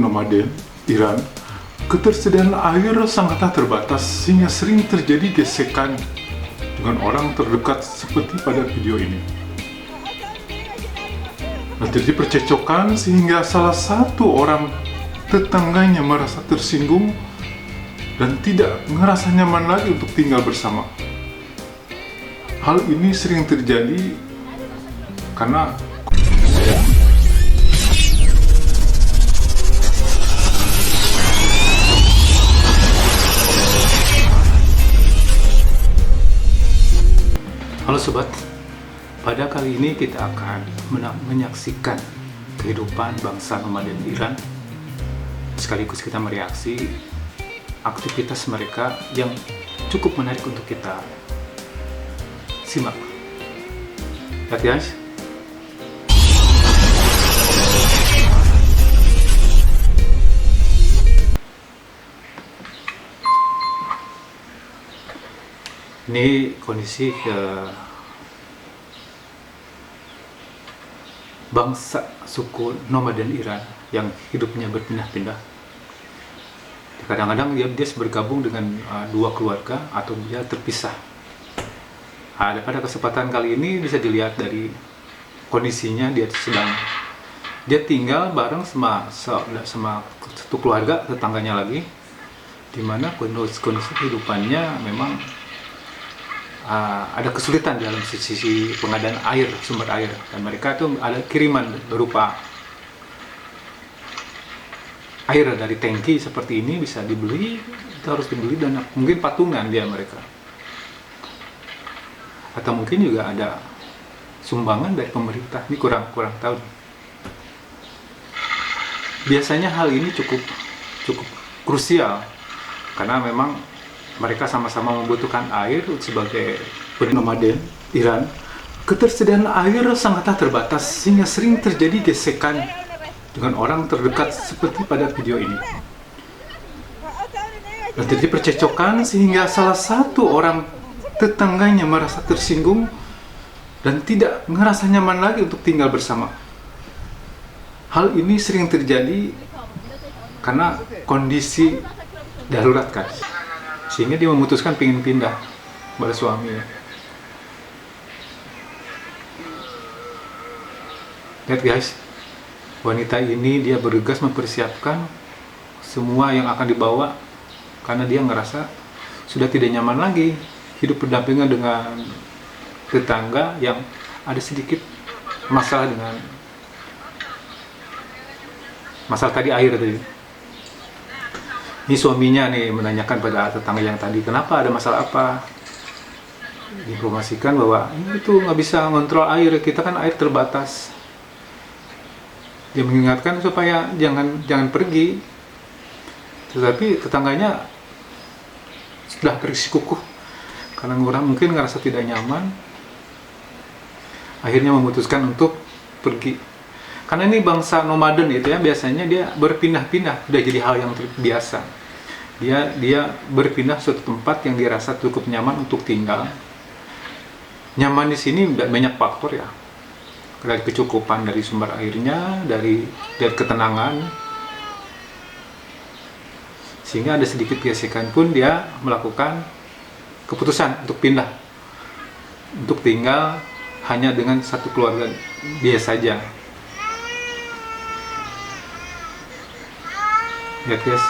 Nomaden, Iran, ketersediaan air sangatlah terbatas sehingga sering terjadi gesekan dengan orang terdekat seperti pada video ini. Terjadi percecokan sehingga salah satu orang tetangganya merasa tersinggung dan tidak merasa nyaman lagi untuk tinggal bersama. Hal ini sering terjadi karena Halo sobat, pada kali ini kita akan menyaksikan kehidupan bangsa nomaden Iran. Sekaligus kita mereaksi aktivitas mereka yang cukup menarik untuk kita simak. Lihat guys. Ini kondisi bangsa suku nomaden Iran yang hidupnya berpindah-pindah. Kadang-kadang dia bergabung dengan dua keluarga atau dia terpisah. Pada kesempatan kali ini bisa dilihat dari kondisinya dia tinggal bareng sama satu keluarga tetangganya lagi, di mana kondisi kehidupannya memang ada kesulitan dalam sisi pengadaan air, sumber air, dan mereka itu ada kiriman berupa air dari tangki seperti ini bisa dibeli, itu harus dibeli dan mungkin patungan mereka, atau mungkin juga ada sumbangan dari pemerintah. Ini kurang tahu. Biasanya hal ini cukup krusial karena memang mereka sama-sama membutuhkan air sebagai nomaden Iran. Ketersediaan air sangatlah terbatas sehingga sering terjadi gesekan dengan orang terdekat seperti pada video ini. Dan terjadi percecokan sehingga salah satu orang tetangganya merasa tersinggung dan tidak merasa nyaman lagi untuk tinggal bersama. Hal ini sering terjadi karena kondisi darurat kan, sehingga dia memutuskan ingin pindah pada suaminya. Lihat guys, wanita ini dia bergegas mempersiapkan semua yang akan dibawa karena dia ngerasa sudah tidak nyaman lagi hidup berdampingan dengan tetangga yang ada sedikit masalah dengan masalah tadi air tadi. Ini suaminya nih menanyakan pada tetangga yang tadi, kenapa, ada masalah apa? Diinformasikan bahwa itu nggak bisa ngontrol air, kita kan air terbatas. Dia mengingatkan supaya jangan pergi, tetapi tetangganya sudah bersikukuh karena orang mungkin ngerasa tidak nyaman, akhirnya memutuskan untuk pergi. Karena ini bangsa nomaden itu ya, biasanya dia berpindah-pindah, sudah jadi hal yang biasa. Dia berpindah suatu tempat yang dirasa cukup nyaman untuk tinggal. Nyaman di sini banyak faktor ya, dari kecukupan dari sumber airnya, dari ketenangan, sehingga ada sedikit gesekan pun dia melakukan keputusan untuk pindah, untuk tinggal hanya dengan satu keluarga dia saja. Lihat guys,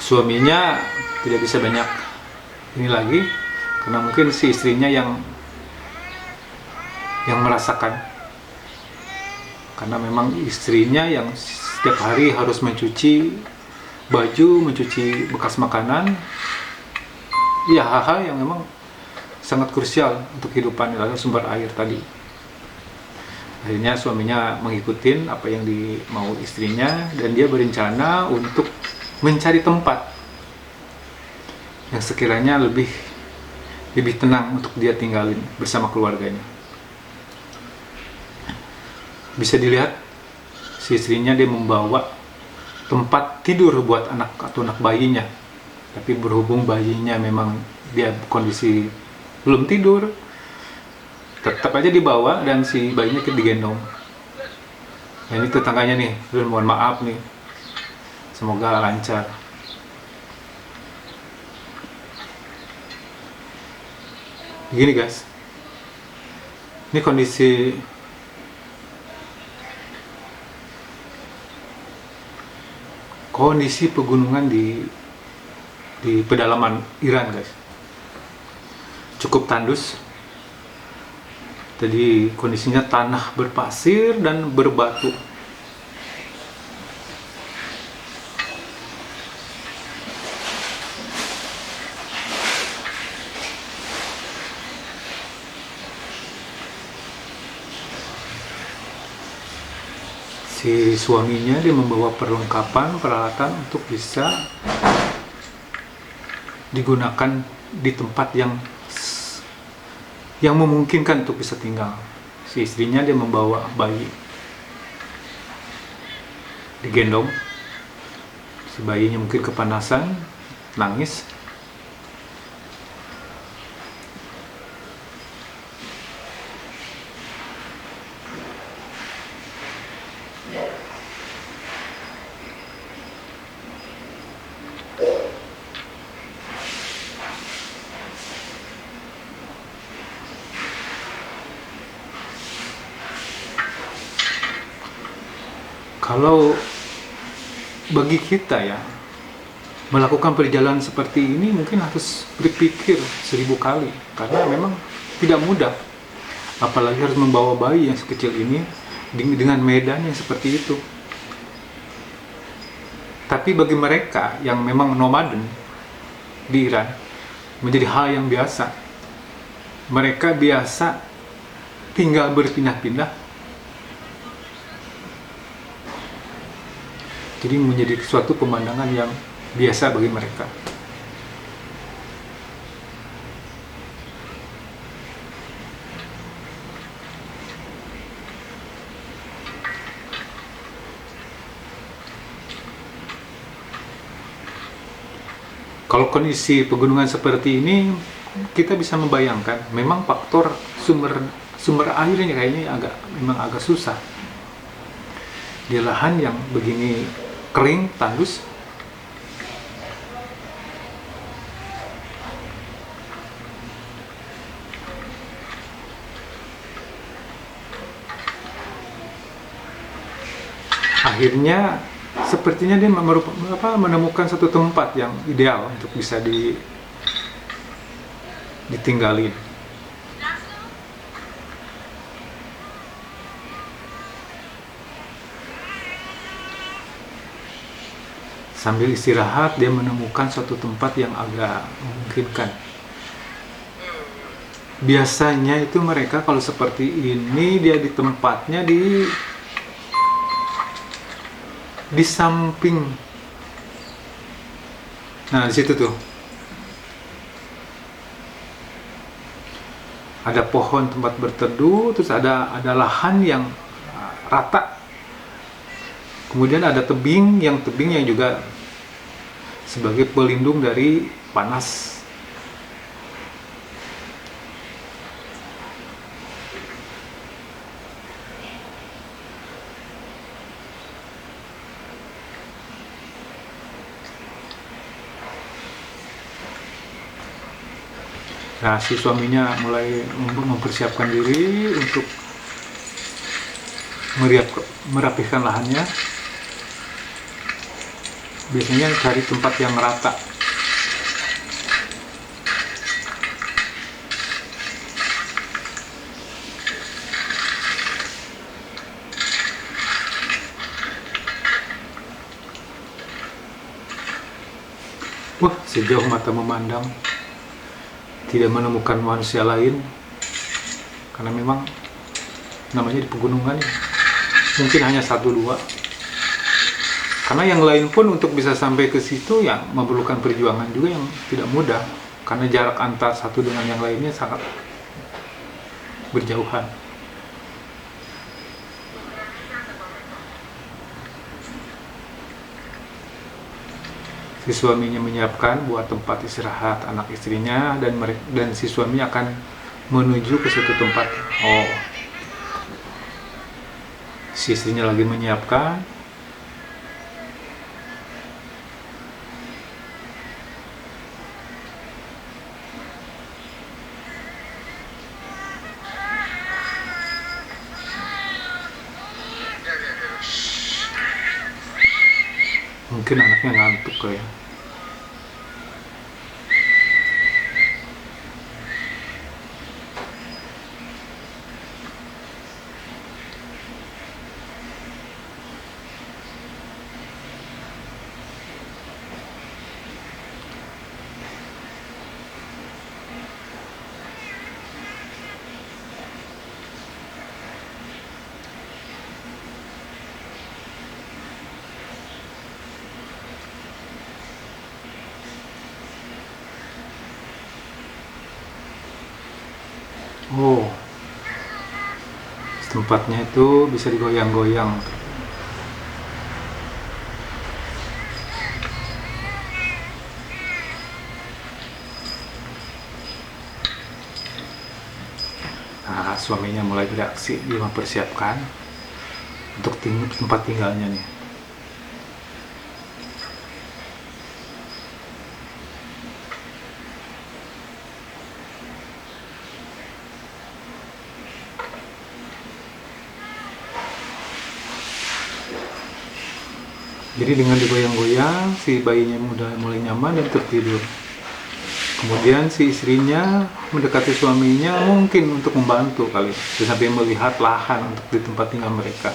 suaminya tidak bisa banyak ini lagi karena mungkin si istrinya yang merasakan, karena memang istrinya yang setiap hari harus mencuci baju, mencuci bekas makanan, ya hal-hal yang memang sangat krusial untuk kehidupan dalam sumber air tadi. Akhirnya suaminya mengikuti apa yang dimau istrinya dan dia berencana untuk mencari tempat yang sekiranya lebih tenang untuk dia tinggalin bersama keluarganya. Bisa dilihat si istrinya dia membawa tempat tidur buat anak atau anak bayinya, tapi berhubung bayinya memang dia kondisi belum tidur, tetap aja dibawa dan si bayinya digendong. Nah, ini tetangganya nih, mohon maaf nih, Semoga lancar. Begini guys, ini kondisi pegunungan di pedalaman Iran guys, cukup tandus. Jadi kondisinya tanah berpasir dan berbatu. Si suaminya dia membawa perlengkapan peralatan untuk bisa digunakan di tempat yang memungkinkan untuk bisa tinggal. Si istrinya dia membawa bayi, digendong. Si bayinya mungkin kepanasan, nangis. Kalau bagi kita ya, melakukan perjalanan seperti ini mungkin harus berpikir 1000 kali, karena memang tidak mudah, apalagi harus membawa bayi yang sekecil ini dengan medan yang seperti itu. Tapi bagi mereka yang memang nomaden di Iran, menjadi hal yang biasa. Mereka biasa tinggal berpindah-pindah. Jadi menjadi suatu pemandangan yang biasa bagi mereka. Kalau kondisi pegunungan seperti ini, kita bisa membayangkan memang faktor sumber airnya kayaknya memang agak susah. Di lahan yang begini kering, tandus, akhirnya sepertinya dia menemukan satu tempat yang ideal untuk bisa ditinggalin. Sambil istirahat, dia menemukan suatu tempat yang agak memungkinkan. Biasanya itu mereka kalau seperti ini, dia di tempatnya di samping. Nah, di situ tuh ada pohon tempat berteduh, terus ada lahan yang rata. Kemudian ada tebing yang juga sebagai pelindung dari panas. Nah, si suaminya mulai mempersiapkan diri untuk merapihkan lahannya. Biasanya cari tempat yang rata. Wah, sejauh mata memandang, tidak menemukan manusia lain, karena memang namanya di pegunungan, mungkin hanya 1-2. Karena yang lain pun untuk bisa sampai ke situ yang memerlukan perjuangan juga yang tidak mudah, karena jarak antar satu dengan yang lainnya sangat berjauhan. Si suaminya menyiapkan buat tempat istirahat anak istrinya, dan si suami akan menuju ke suatu tempat. Oh, si istrinya lagi menyiapkan. Mungkin anaknya ngantuk kali ya. Oh, tempatnya itu bisa digoyang-goyang. Nah, suaminya mulai bereaksi, dia mempersiapkan untuk tempat tinggalnya nih. Jadi dengan digoyang-goyang, si bayinya mulai nyaman dan tertidur. Kemudian si istrinya mendekati suaminya mungkin untuk membantu kali, sampai melihat lahan untuk di tempat tinggal mereka.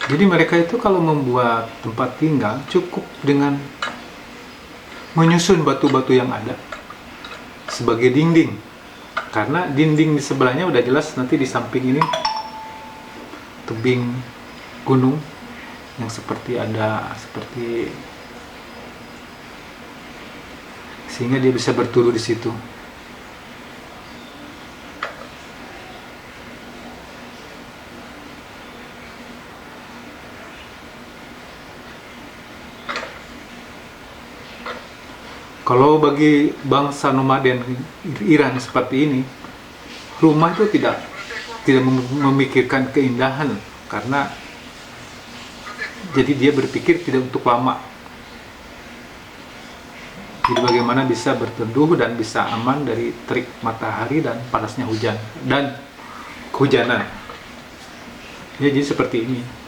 Jadi mereka itu kalau membuat tempat tinggal cukup dengan menyusun batu-batu yang ada sebagai dinding, karena dinding di sebelahnya udah jelas nanti di samping ini tebing gunung yang seperti sehingga dia bisa berteduh di situ. Kalau bagi bangsa nomaden Iran seperti ini, rumah itu tidak memikirkan keindahan, karena jadi dia berpikir tidak untuk lama. Jadi bagaimana bisa berteduh dan bisa aman dari terik matahari dan panasnya hujan dan kehujanan. Ya, jadi seperti ini.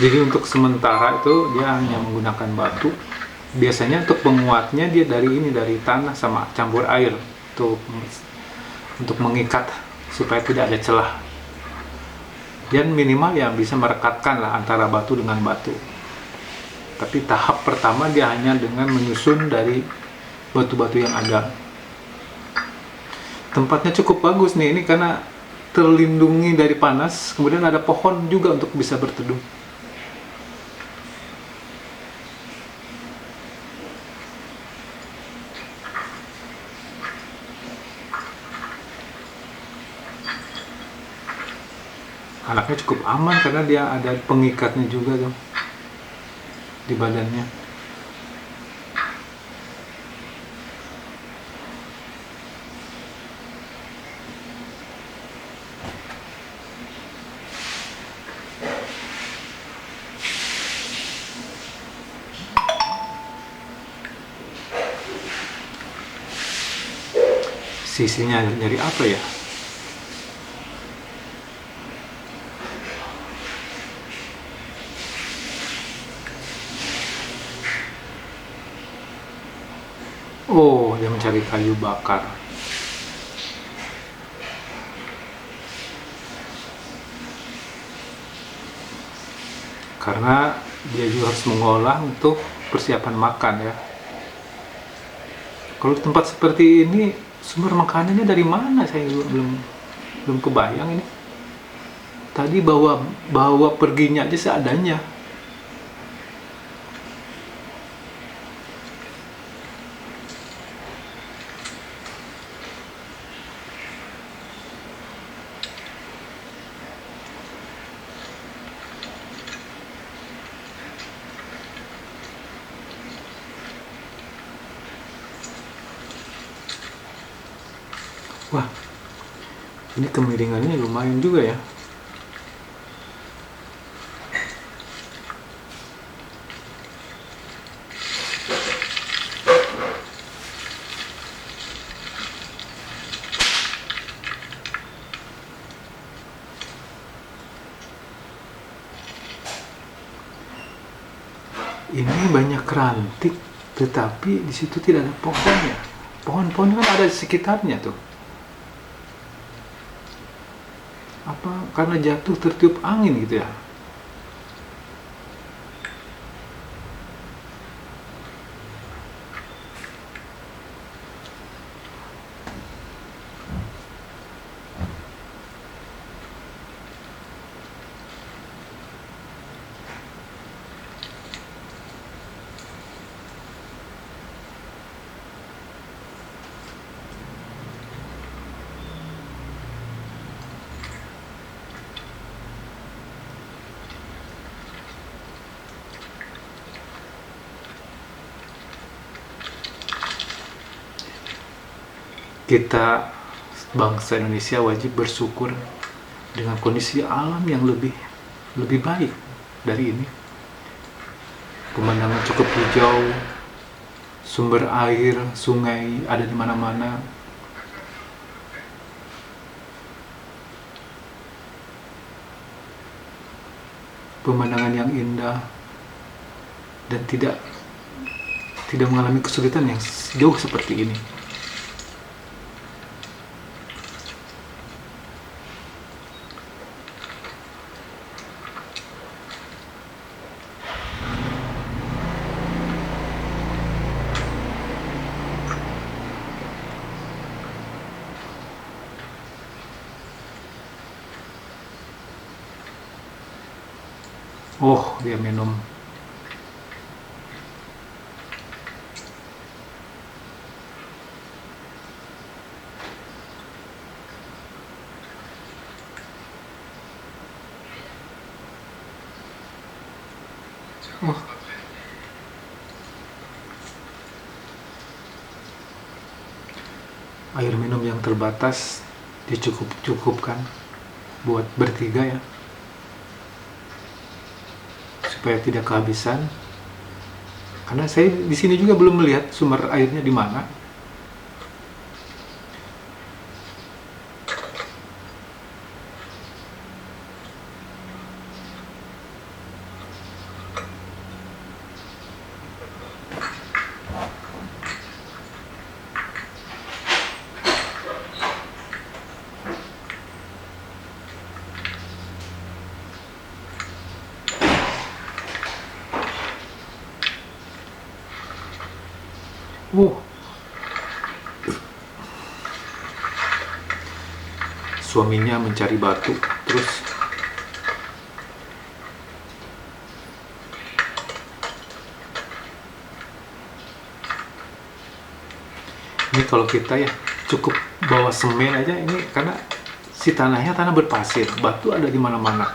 Jadi untuk sementara itu dia hanya menggunakan batu. Biasanya untuk penguatnya dia dari tanah sama campur air untuk mengikat supaya tidak ada celah. Dan minimal ya bisa merekatkan lah antara batu dengan batu. Tapi tahap pertama dia hanya dengan menyusun dari batu-batu yang ada. Tempatnya cukup bagus nih, ini karena terlindungi dari panas, kemudian ada pohon juga untuk bisa berteduh. Anaknya cukup aman karena dia ada pengikatnya juga tuh di badannya. Sisinya dari apa ya? Oh, dia mencari kayu bakar. Karena dia juga harus mengolah untuk persiapan makan ya. Kalau di tempat seperti ini sumber makanannya dari mana? Saya belum kebayang ini. Tadi bawa perginya aja seadanya. Wah, ini kemiringannya lumayan juga ya. Ini banyak ranting, tetapi di situ tidak ada pohonnya. Pohon-pohon kan ada di sekitarnya tuh. Apa karena jatuh tertiup angin gitu ya? Kita bangsa Indonesia wajib bersyukur dengan kondisi alam yang lebih baik dari ini. Pemandangan cukup hijau, sumber air, sungai ada di mana-mana. Pemandangan yang indah dan tidak mengalami kesulitan yang jauh seperti ini. Oh, dia minum. Oh, air minum yang terbatas dicukupkan buat bertiga ya, supaya tidak kehabisan. Karena saya di sini juga belum melihat sumber airnya di mana. Suaminya mencari batu terus. Ini kalau kita ya cukup bawa semen aja ini, karena si tanahnya tanah berpasir, batu ada di mana-mana.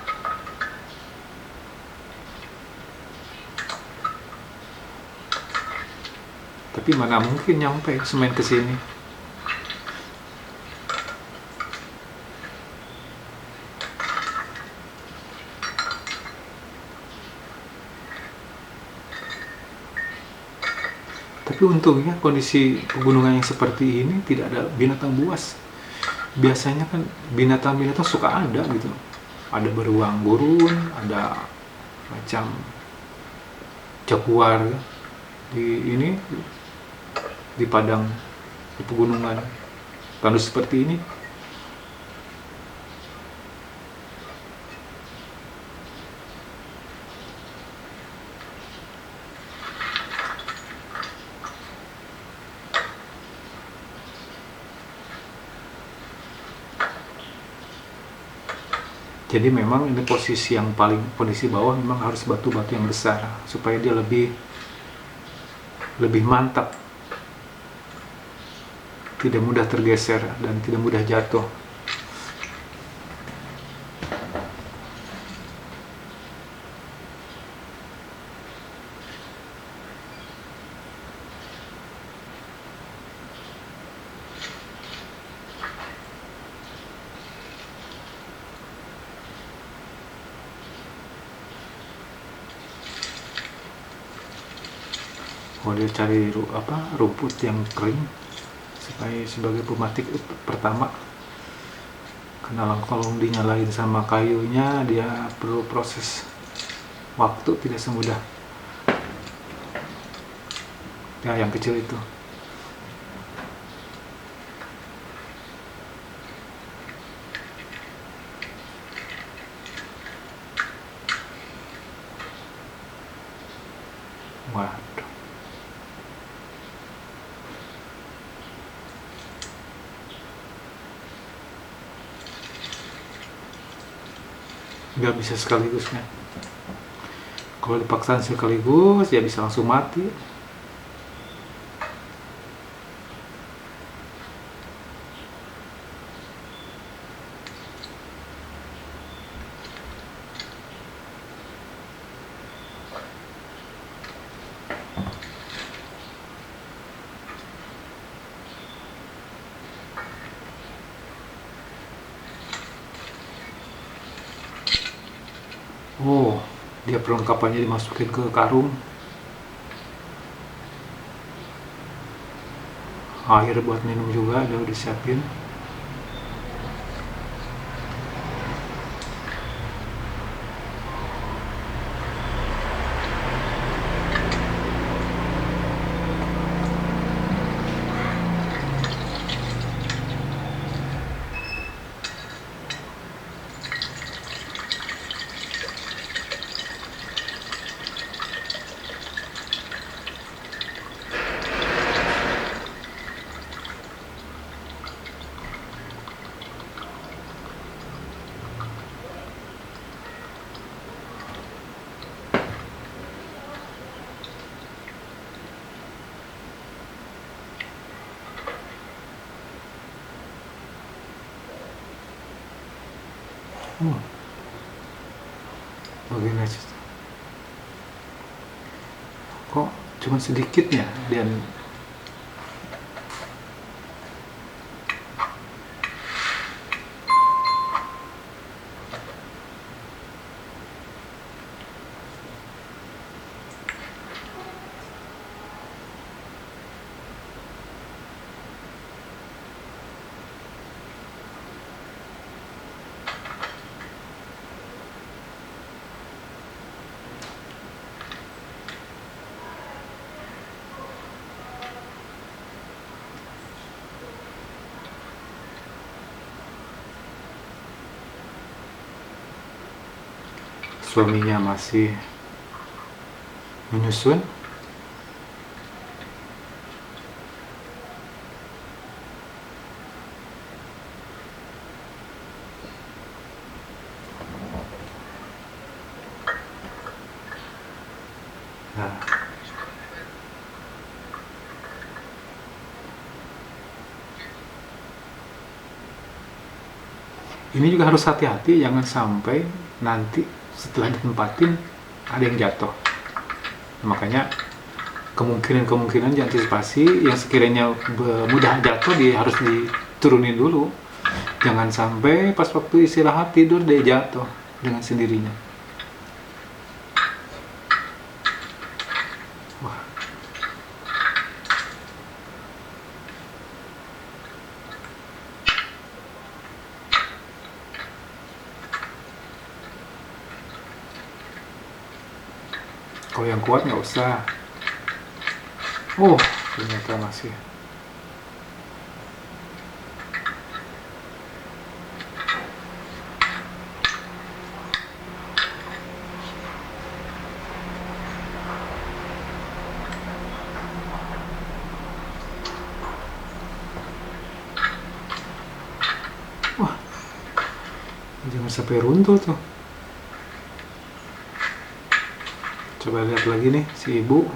Tapi mana mungkin nyampe semen ke sini. Tapi untungnya kondisi pegunungan yang seperti ini tidak ada binatang buas. Biasanya kan binatang-binatang suka ada gitu. Ada beruang gurun, ada macam jaguar di padang, di pegunungan tandus seperti ini. Jadi memang ini posisi yang paling, kondisi bawah memang harus batu-batu yang besar supaya dia lebih mantap, tidak mudah tergeser dan tidak mudah jatuh. Oh, dia cari rumput yang kering supaya sebagai pematik pertama. Karena kalau dinyalain sama kayunya dia perlu proses waktu, tidak semudah ya yang kecil itu. Waduh, nggak bisa sekaligus kan. Kalau dipaksain sekaligus ya bisa langsung mati. Oh, dia perlengkapannya dimasukin ke karung. Air buat minum juga dia udah siapin. Bagian aja. Kok cuma sedikit ya, dan suaminya masih menyusun. Nah, ini juga harus hati-hati, jangan sampai nanti setelah ditempatin ada yang jatuh. Makanya kemungkinan diantisipasi, yang sekiranya mudah jatuh dia harus diturunin dulu. Jangan sampai pas waktu istirahat tidur dia jatuh dengan sendirinya. Wah. Kalau yang kuat nggak usah. Oh, ternyata masih. Wah, jangan sampai runtuh tuh. Coba lihat lagi nih si ibu.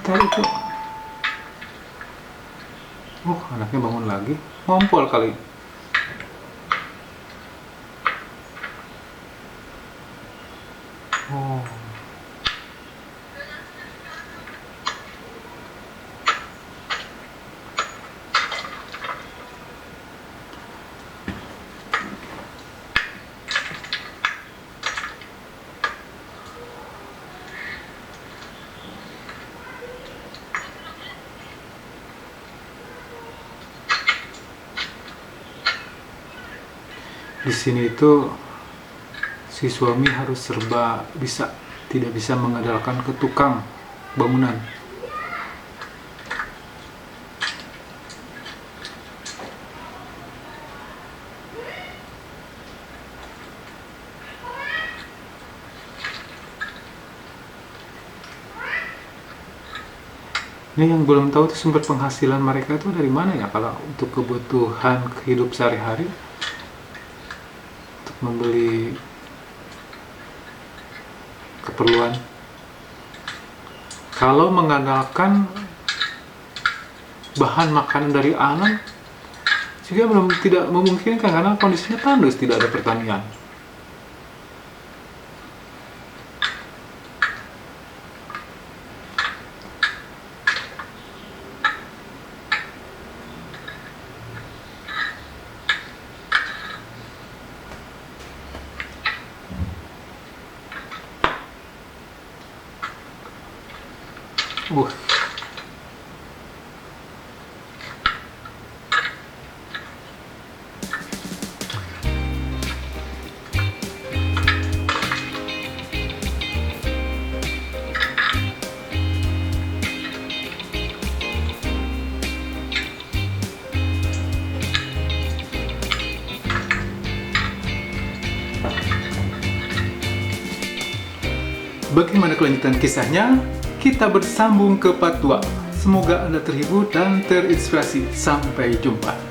Tadi tuh. Oh, anaknya bangun lagi. Ngompol kali. Oh. Di sini itu si suami harus serba bisa, tidak bisa mengandalkan ke tukang bangunan. Ini yang belum tahu tuh sumber penghasilan mereka itu dari mana ya, kalau untuk kebutuhan hidup sehari-hari, untuk membeli keperluan. Kalau mengandalkan bahan makanan dari alam juga belum, tidak memungkinkan karena kondisinya tandus, tidak ada pertanian. Uh, Bagaimana kelanjutan kisahnya? Kita bersambung ke part 2. Semoga Anda terhibur dan terinspirasi. Sampai jumpa.